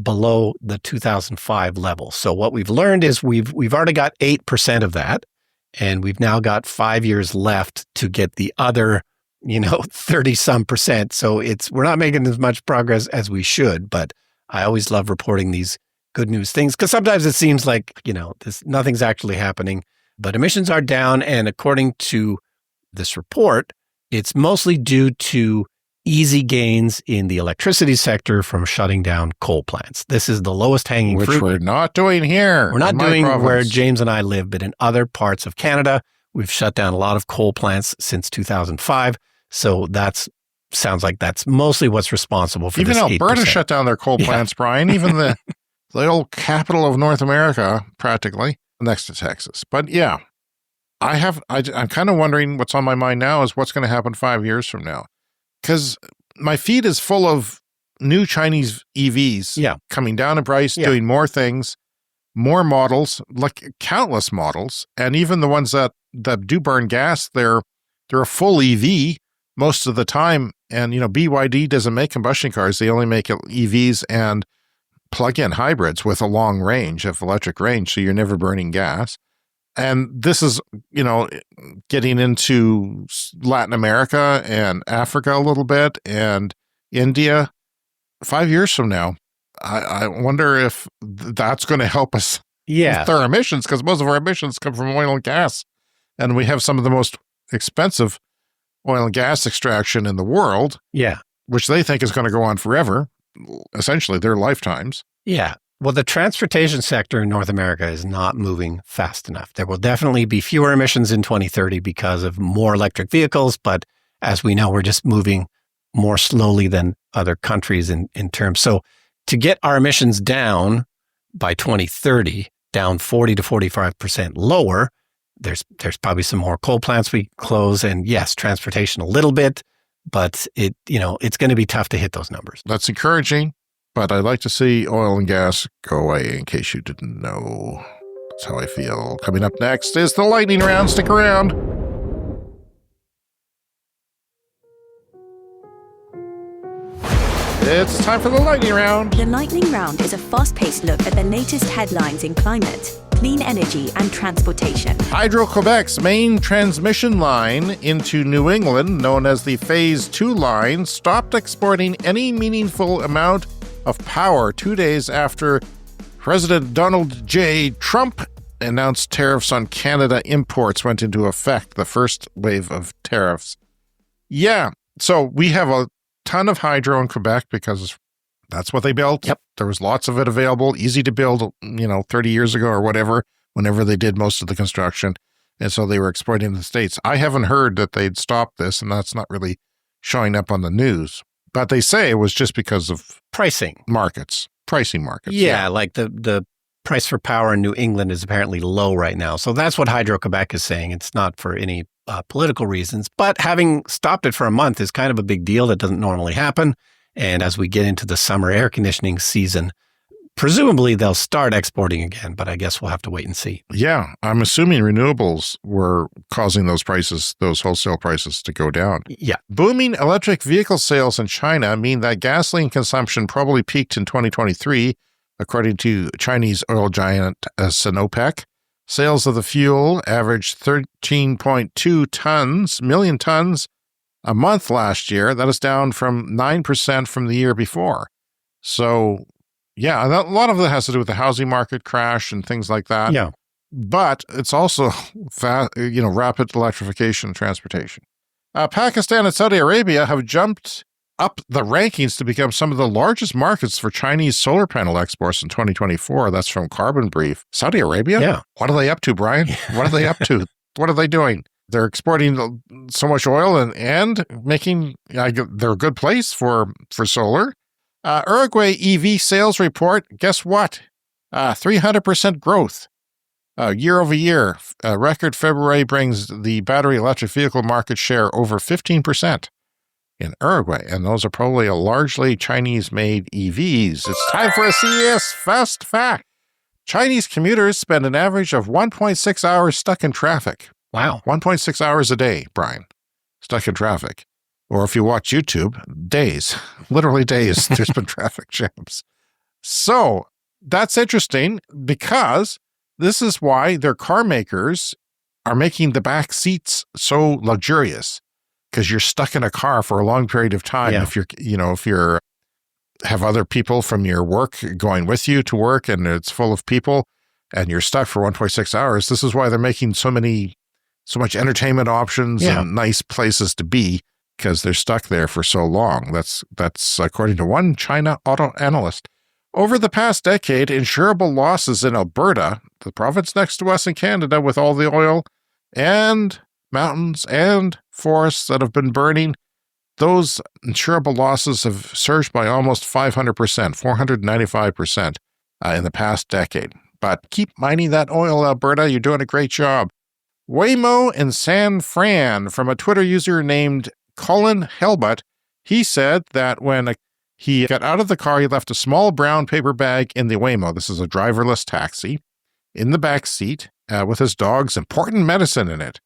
below the 2005 level. So what we've learned is we've already got 8% of that, and we've now got 5 years left to get the other, 30-some%. So we're not making as much progress as we should, but I always love reporting these good news things because sometimes it seems like, nothing's actually happening, but emissions are down. And according to this report, it's mostly due to easy gains in the electricity sector from shutting down coal plants. This is the lowest hanging fruit. Which we're not doing here. We're not doing where James and I live, but in other parts of Canada, we've shut down a lot of coal plants since 2005. So sounds like that's mostly what's responsible for even this 8%. Even Alberta shut down their coal plants, Brian. Even the old capital of North America, practically, next to Texas. But yeah, I'm kind of wondering what's on my mind now is what's going to happen 5 years from now. Because my feed is full of new Chinese EVs coming down in price, doing more things, more models, like countless models. And even the ones that do burn gas, they're a full EV most of the time. And, BYD doesn't make combustion cars. They only make EVs and plug-in hybrids with a long range of electric range. So you're never burning gas. And this is, getting into Latin America and Africa a little bit and India. 5 years from now, I wonder if that's going to help us with our emissions, because most of our emissions come from oil and gas. And we have some of the most expensive oil and gas extraction in the world, which they think is going to go on forever, essentially their lifetimes. Yeah. Well, the transportation sector in North America is not moving fast enough. There will definitely be fewer emissions in 2030 because of more electric vehicles. But as we know, we're just moving more slowly than other countries in terms. So to get our emissions down by 2030, down 40 to 45% lower, there's probably some more coal plants we close. And yes, transportation a little bit, but it's going to be tough to hit those numbers. That's encouraging. But I'd like to see oil and gas go away, in case you didn't know. That's how I feel. Coming up next is the lightning round. Stick around. It's time for the lightning round. The lightning round is a fast-paced look at the latest headlines in climate, clean energy, and transportation. Hydro-Quebec's main transmission line into New England, known as the Phase 2 line, stopped exporting any meaningful amount of power 2 days after President Donald J. Trump announced tariffs on Canada imports went into effect, the first wave of tariffs. Yeah, so we have a ton of hydro in Quebec because that's what they built. Yep. There was lots of it available, easy to build, 30 years ago or whatever, whenever they did most of the construction. And so they were exporting to the States. I haven't heard that they'd stopped this, and that's not really showing up on the news. But they say it was just because of pricing markets. Yeah, like the price for power in New England is apparently low right now. So that's what Hydro-Quebec is saying. It's not for any political reasons. But having stopped it for a month is kind of a big deal. That doesn't normally happen. And as we get into the summer air conditioning season, presumably they'll start exporting again, but I guess we'll have to wait and see. Yeah, I'm assuming renewables were causing those wholesale prices to go down. Yeah. Booming electric vehicle sales in China mean that gasoline consumption probably peaked in 2023, according to Chinese oil giant Sinopec. Sales of the fuel averaged 13.2 million tons a month last year. That is down from 9% from the year before. So, yeah, a lot of that has to do with the housing market crash and things like that. Yeah. But it's also rapid electrification of transportation. Pakistan and Saudi Arabia have jumped up the rankings to become some of the largest markets for Chinese solar panel exports in 2024. That's from Carbon Brief. Saudi Arabia? Yeah. What are they up to, Brian? What are they up to? What are they doing? They're exporting so much oil and making they're a good place for solar. Uruguay EV sales report, guess what? 300% growth year over year. Record February brings the battery electric vehicle market share over 15% in Uruguay. And those are probably largely Chinese-made EVs. It's time for a CES Fast Fact. Chinese commuters spend an average of 1.6 hours stuck in traffic. Wow. 1.6 hours a day, Brian, stuck in traffic. Or if you watch YouTube, days, literally days, there's been traffic jams. So that's interesting because this is why their car makers are making the back seats so luxurious, because you're stuck in a car for a long period of time. Yeah. If you're have other people from your work going with you to work and it's full of people and you're stuck for 1.6 hours, this is why they're making so much entertainment options and nice places to be, because they're stuck there for so long. That's according to one China auto analyst. Over the past decade, insurable losses in Alberta, the province next to us in Canada with all the oil and mountains and forests that have been burning, those insurable losses have surged by almost 500%, 495% in the past decade. But keep mining that oil, Alberta. You're doing a great job. Waymo in San Fran, from a Twitter user named Colin Helbut, he said that when he got out of the car, he left a small brown paper bag in the Waymo. This is a driverless taxi in the back seat with his dog's important medicine in it.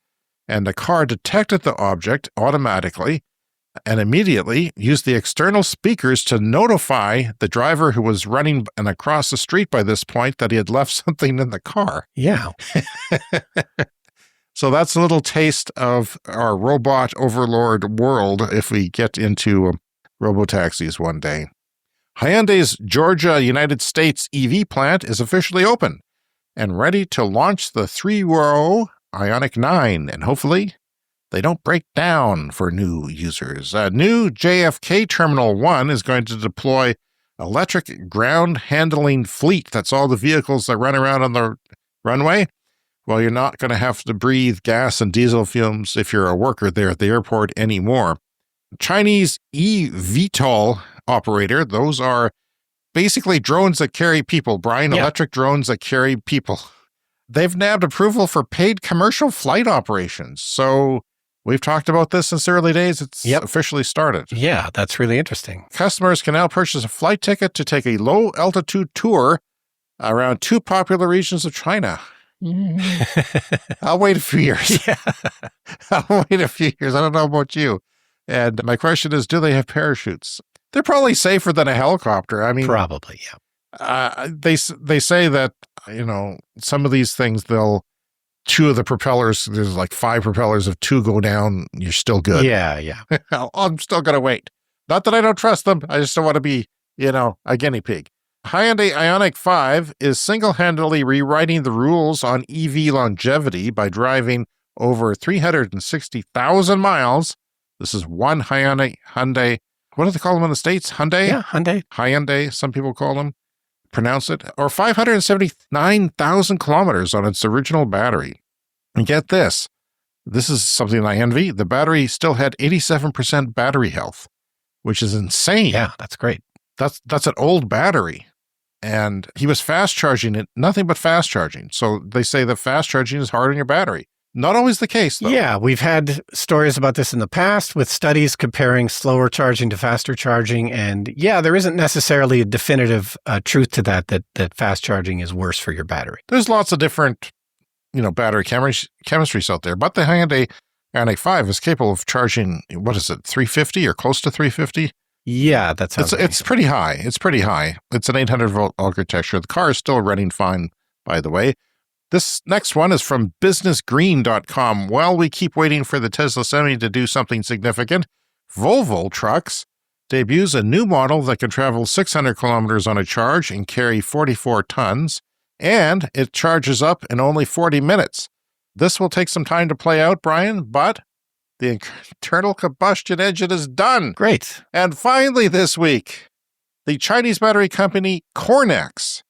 And the car detected the object automatically and immediately used the external speakers to notify the driver, who was running and across the street by this point, that he had left something in the car. Yeah. So that's a little taste of our robot overlord world if we get into robotaxis one day. Hyundai's Georgia, United States EV plant is officially open and ready to launch the 3-row Ioniq 9, and hopefully they don't break down for new users. New JFK Terminal 1 is going to deploy electric ground handling fleet. That's all the vehicles that run around on the runway. Well, you're not going to have to breathe gas and diesel fumes if you're a worker there at the airport anymore. Chinese eVTOL operator, those are basically drones that carry people, Brian, electric drones that carry people. They've nabbed approval for paid commercial flight operations. So we've talked about this since the early days. It's officially started. Yeah, that's really interesting. Customers can now purchase a flight ticket to take a low-altitude tour around 2 popular regions of China. I'll wait a few years. I'll wait a few years. I don't know about you. And my question is, do they have parachutes? They're probably safer than a helicopter. I mean, probably, yeah. They say that, some of these things, 2 of the propellers, there's like 5 propellers. If 2 go down, you're still good. Yeah. I'm still going to wait. Not that I don't trust them. I just don't want to be, a guinea pig. Hyundai Ioniq 5 is single-handedly rewriting the rules on EV longevity by driving over 360,000 miles. This is one Hyundai. What do they call them in the States? Hyundai? Yeah, Hyundai. Hyundai, some people call them. Pronounce it. Or 579,000 kilometers on its original battery. And get this. This is something I envy. The battery still had 87% battery health, which is insane. Yeah, that's great. That's an old battery. And he was fast charging it, nothing but fast charging. So they say that fast charging is hard on your battery. Not always the case, though. Yeah, we've had stories about this in the past with studies comparing slower charging to faster charging. And yeah, there isn't necessarily a definitive truth to that fast charging is worse for your battery. There's lots of different, battery chemistries out there. But the Hyundai Ioniq 5 is capable of charging, 350 or close to 350? Yeah, that's it's pretty high. It's pretty high. It's an 800-volt architecture. The car is still running fine, by the way. This next one is from businessgreen.com. While we keep waiting for the Tesla Semi to do something significant, Volvo Trucks debuts a new model that can travel 600 kilometers on a charge and carry 44 tons, and it charges up in only 40 minutes. This will take some time to play out, Brian, but the internal combustion engine is done. Great. And finally this week, the Chinese battery company Cornex.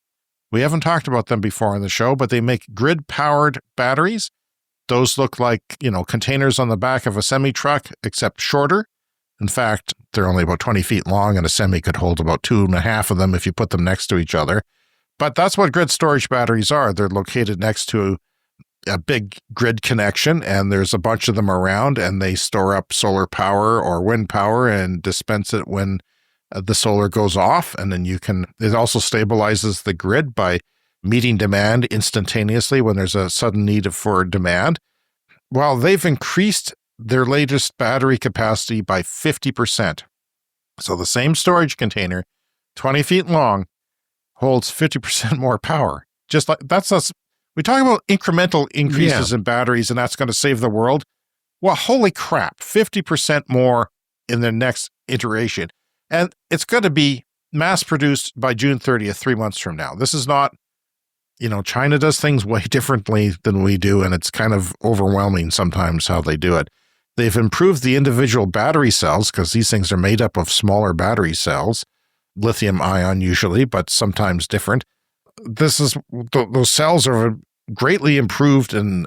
We haven't talked about them before on the show, but they make grid-powered batteries. Those look like, containers on the back of a semi-truck, except shorter. In fact, they're only about 20 feet long, and a semi could hold about 2.5 of them if you put them next to each other. But that's what grid storage batteries are. They're located next to a big grid connection, and there's a bunch of them around, and they store up solar power or wind power and dispense it when the solar goes off. And then it also stabilizes the grid by meeting demand instantaneously when there's a sudden need for demand. Well, they've increased their latest battery capacity by 50%. So the same storage container, 20 feet long, holds 50% more power. Just like we talk about incremental increases in batteries, and that's going to save the world. Well, holy crap, 50% more in the next iteration. And it's going to be mass-produced by June 30th, 3 months from now. This is not, China does things way differently than we do, and it's kind of overwhelming sometimes how they do it. They've improved the individual battery cells because these things are made up of smaller battery cells, lithium-ion usually, but sometimes different. Those cells are greatly improved, and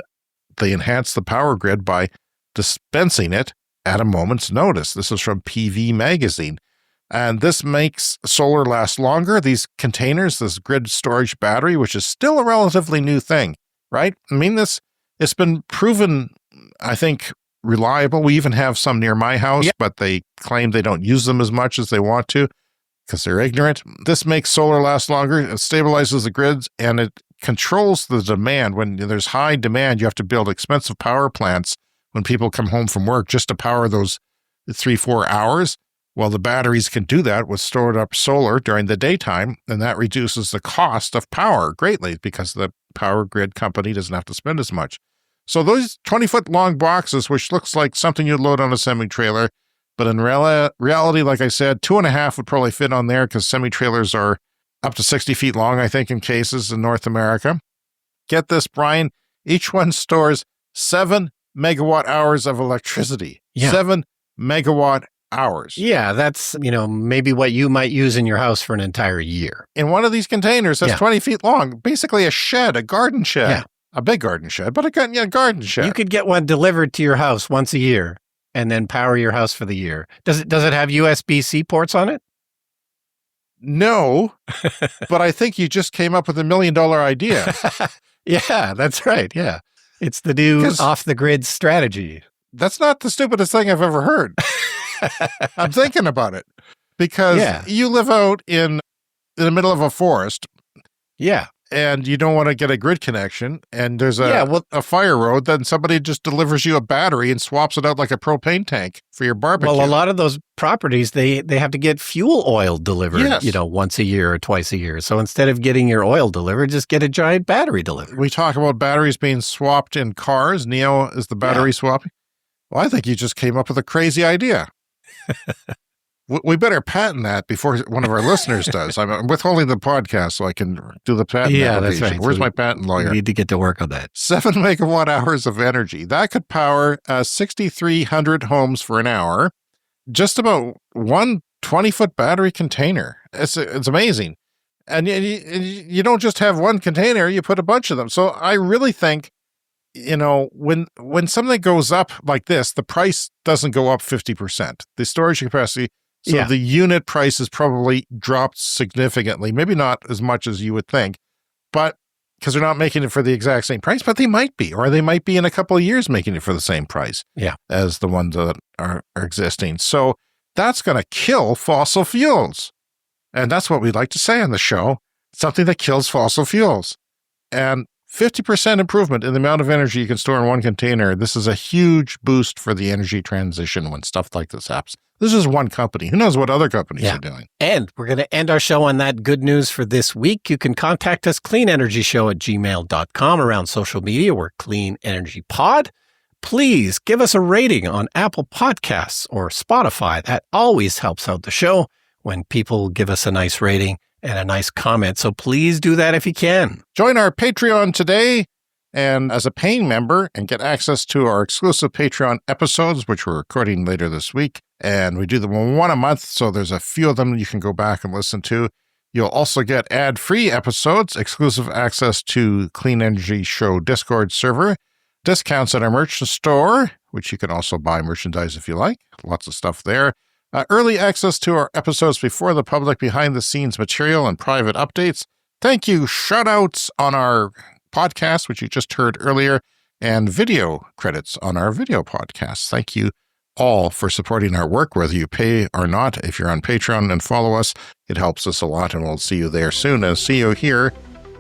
they enhance the power grid by dispensing it at a moment's notice. This is from PV Magazine. And this makes solar last longer. These containers, this grid storage battery, which is still a relatively new thing, right? I mean, it's been proven, I think, reliable. We even have some near my house, but they claim they don't use them as much as they want to because they're ignorant. This makes solar last longer. It stabilizes the grids, and it controls the demand. When there's high demand, you have to build expensive power plants when people come home from work just to power those 3-4 hours. Well, the batteries can do that with stored up solar during the daytime, and that reduces the cost of power greatly because the power grid company doesn't have to spend as much. So those 20-foot long boxes, which looks like something you'd load on a semi-trailer, but in reality, like I said, 2.5 would probably fit on there because semi-trailers are up to 60 feet long, I think, in cases in North America. Get this, Brian, each one stores 7 megawatt hours of electricity. Yeah. 7 megawatt hours. Yeah, that's, maybe what you might use in your house for an entire year. In one of these containers that's 20 feet long, basically a shed, a garden shed. Yeah. A big garden shed, but a garden shed. You could get one delivered to your house once a year and then power your house for the year. Does it have USB-C ports on it? No, but I think you just came up with $1 million idea. Yeah, that's right. Yeah. It's the new off-the-grid strategy. That's not the stupidest thing I've ever heard. I'm thinking about it because you live out in the middle of a forest. Yeah. And you don't want to get a grid connection, and there's a fire road, then somebody just delivers you a battery and swaps it out like a propane tank for your barbecue. Well, a lot of those properties, they have to get fuel oil delivered, once a year or twice a year. So instead of getting your oil delivered, just get a giant battery delivered. We talk about batteries being swapped in cars. Neo is the battery swapping. Well, I think you just came up with a crazy idea. We better patent that before one of our listeners does. I'm withholding the podcast so I can do the patent application. That's right. Where's my patent lawyer? We need to get to work on that. 7 megawatt hours of energy. That could power 6,300 homes for an hour. Just about one 20-foot battery container. It's amazing. And you don't just have one container, you put a bunch of them. So I really think, when something goes up like this, the price doesn't go up 50%. The storage capacity, so the unit price is probably dropped significantly. Maybe not as much as you would think, but because they're not making it for the exact same price, but they might be, or they might be in a couple of years making it for the same price as the ones that are existing. So that's going to kill fossil fuels. And that's what we'd like to say on the show, something that kills fossil fuels. And 50% improvement in the amount of energy you can store in one container. This is a huge boost for the energy transition when stuff like this happens. This is one company. Who knows what other companies are doing? And we're going to end our show on that good news for this week. You can contact us, cleanenergyshow@gmail.com, around social media. We're Clean Energy Pod. Please give us a rating on Apple Podcasts or Spotify. That always helps out the show when people give us a nice rating and a nice comment. So please do that if you can. Join our Patreon today and as a paying member and get access to our exclusive Patreon episodes, which we're recording later this week. And we do them one a month, so there's a few of them you can go back and listen to. You'll also get ad-free episodes, exclusive access to Clean Energy Show Discord server, discounts at our merchant store, which you can also buy merchandise if you like. Lots of stuff there. Early access to our episodes before the public, behind-the-scenes material, and private updates. Thank you. Shout-outs on our podcast, which you just heard earlier, and video credits on our video podcast. Thank you all for supporting our work, whether you pay or not. If you're on Patreon and follow us, it helps us a lot, and we'll see you there soon, and see you here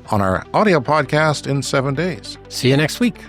on our audio podcast in 7 days. See you next week.